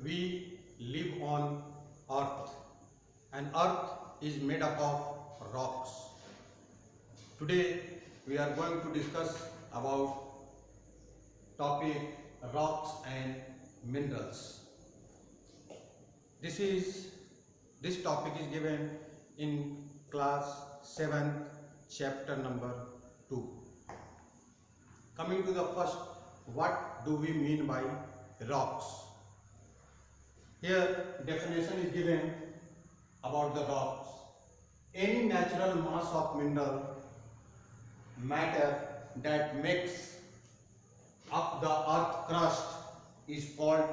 we live on earth and earth is made up of rocks. Today we are going to discuss about topic rocks and minerals. This topic is given in class 7th chapter number 2. Coming to the first, what do we mean by rocks? Here definition is given about the rocks. Any natural mass of mineral matter that makes up the earth crust is called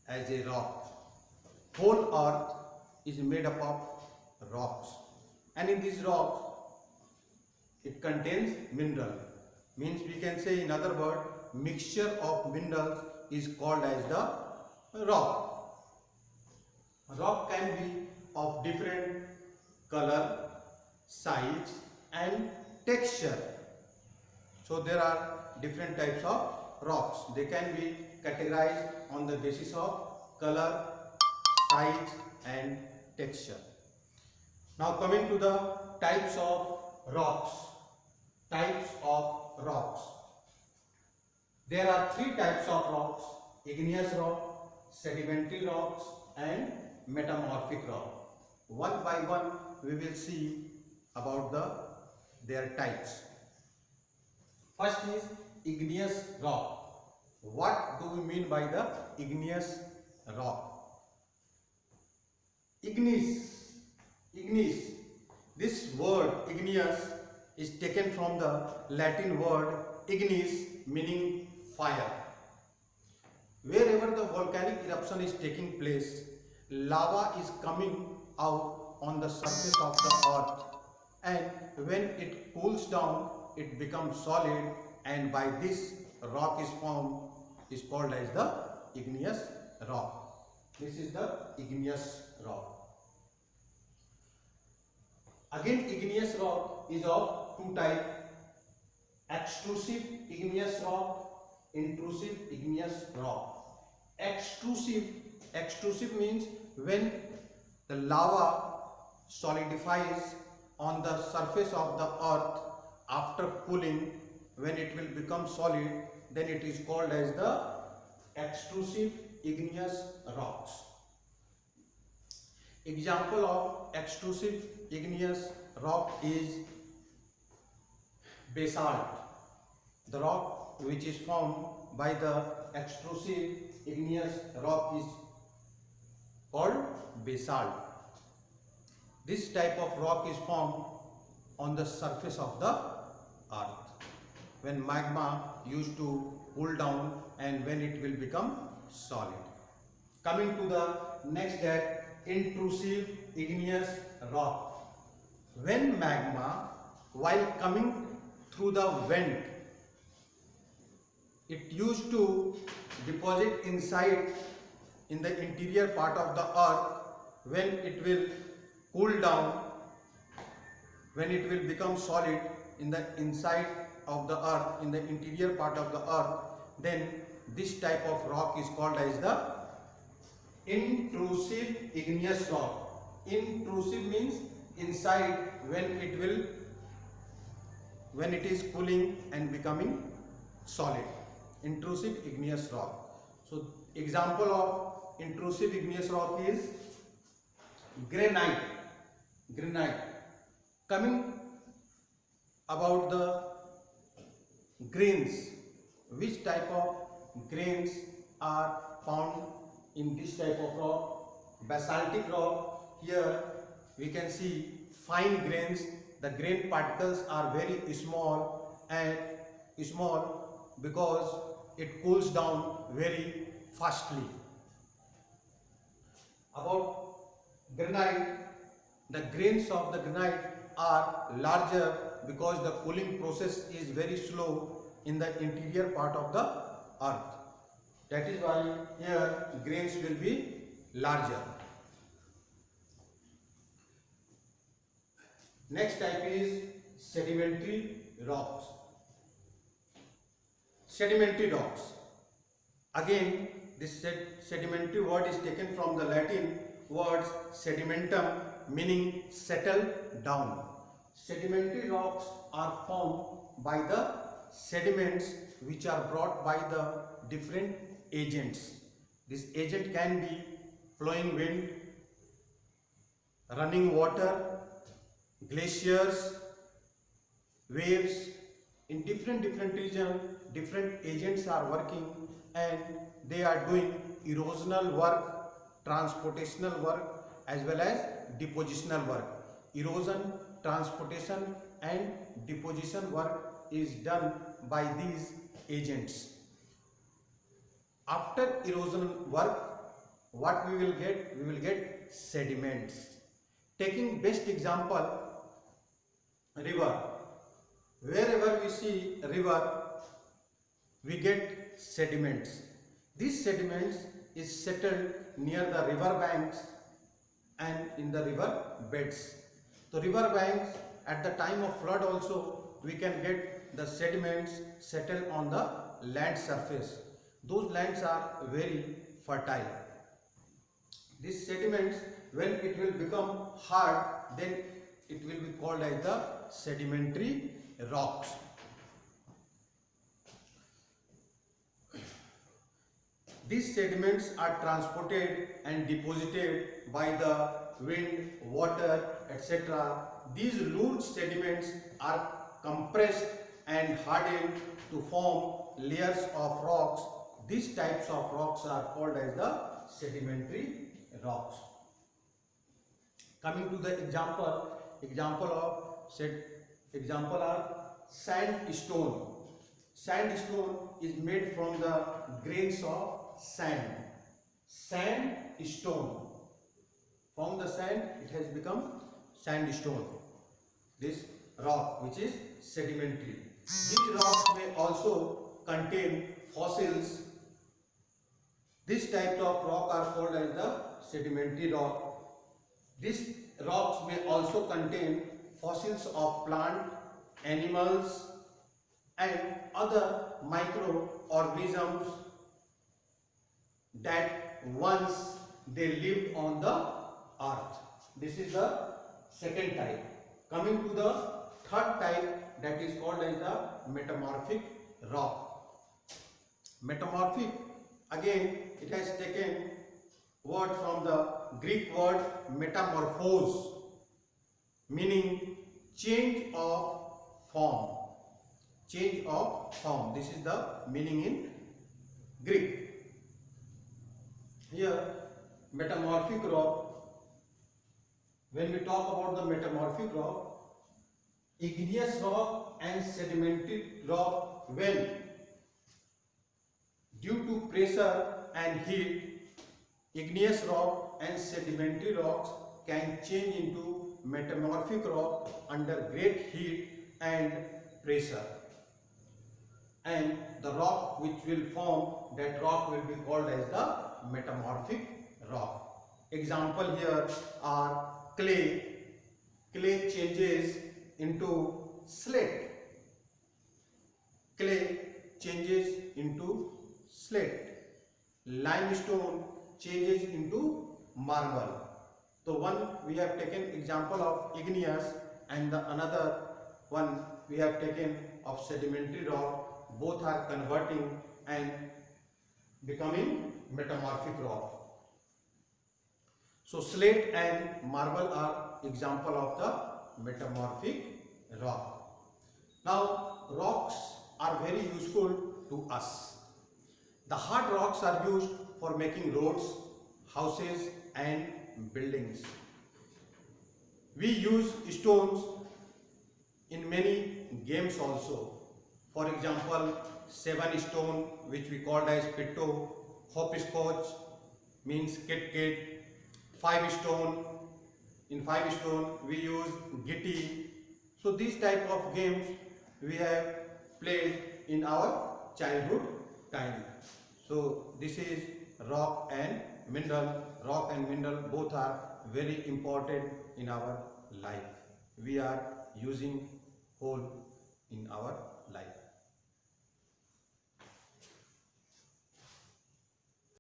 as a rock. Whole earth is made up of rocks, and in these rocks it contains mineral. Means we can say, in other words, mixture of minerals is called as the rock. Rock can be of different color, size and texture. So there are different types of rocks. They can be categorized on the basis of color, size and texture. Now coming to the types of rocks. Types of rocks. There are three types of rocks: igneous rock, sedimentary rocks and metamorphic rock. One by one we will see about their types. First is igneous rock. What do we mean by the igneous rock? Igneous. This word igneous is taken from the Latin word ignis, meaning fire. Wherever the volcanic eruption is taking place, lava is coming out on the surface of the earth, and when it cools down it becomes solid, and by this rock is formed, is called as the igneous rock. This is the igneous rock. Again, igneous rock is of two types: extrusive igneous rock, intrusive igneous rock. Extrusive means when the lava solidifies on the surface of the earth after cooling. When it will become solid, then it is called as the extrusive igneous rocks. Example of extrusive igneous rock is basalt. The rock which is formed by the extrusive igneous rock is called basalt. This type of rock is formed on the surface of the earth when magma used to cool down and when it will become solid. Coming to the next, that intrusive igneous rock. When magma, while coming through the vent, it used to deposit inside in the interior part of the earth, when it will cool down, when it will become solid in the inside of the earth, in the interior part of the earth, then this type of rock is called as the intrusive igneous rock. Intrusive means inside, when it is cooling and becoming solid. Intrusive igneous rock. So example of intrusive igneous rock is granite. Coming about the grains, which type of grains are found in this type of rock? Basaltic rock. Here we can see fine grains. The grain particles are very small because it cools down very fastly. About granite, the grains of the granite are larger because the cooling process is very slow in the interior part of the earth. That is why here grains will be larger. Next type is sedimentary rocks. Sedimentary rocks. Again, this sedimentary word is taken from the Latin words sedimentum, meaning settle down. Sedimentary rocks are formed by the sediments which are brought by the different agents. This agent can be flowing wind, running water, glaciers, waves. In different regions, different agents are working and they are doing erosional work, transportational work as well as depositional work. Erosion, transportation and deposition work is done by these agents. After erosion work, what we will get? We will get sediments. Taking best example, river. Wherever we see river, we get sediments. These sediments is settled near the river banks and in the river beds. So river banks, at the time of flood also, we can get the sediments settled on the land surface. Those lands are very fertile. These sediments, when it will become hard, then it will be called as the sedimentary rocks. These sediments are transported and deposited by the wind, water, etc. These loose sediments are compressed and hardened to form layers of rocks. These types of rocks are called as the sedimentary rocks. Coming to the example are sandstone. Sandstone is made from the grains of sand. Sandstone. From the sand it has become sandstone. This rock which is sedimentary. These rocks may also contain fossils. These types of rock are called as the sedimentary rock. These rocks may also contain fossils of plant, animals and other microorganisms that once they lived on the earth. This is the second type. Coming to the third type, that is called as the metamorphic rock. Metamorphic, again it has taken word from the Greek word metamorphose, meaning change of form. Change of form. This is the meaning in Greek. Here, metamorphic rock. When we talk about the metamorphic rock, igneous rock and sedimentary rock, when due to pressure and heat, igneous rock and sedimentary rocks can change into metamorphic rock under great heat and pressure. And the rock which will form, that rock will be called as the metamorphic rock. Example here are clay. Clay changes into slate. Clay changes into slate. Limestone changes into marble. So one we have taken example of igneous and the another one we have taken of sedimentary rock. Both are converting and becoming metamorphic rock. So slate and marble are example of the metamorphic rock. Now rocks are very useful to us. The hard rocks are used for making roads, houses and buildings. We use stones in many games also. For example, 7 stone which we called as pitto, hopscotch means kit, 5 stone, in 5 stone we use gitti. So these type of games we have played in our childhood time. So this is rock and mineral. Rock and mineral both are very important in our life. We are using whole in our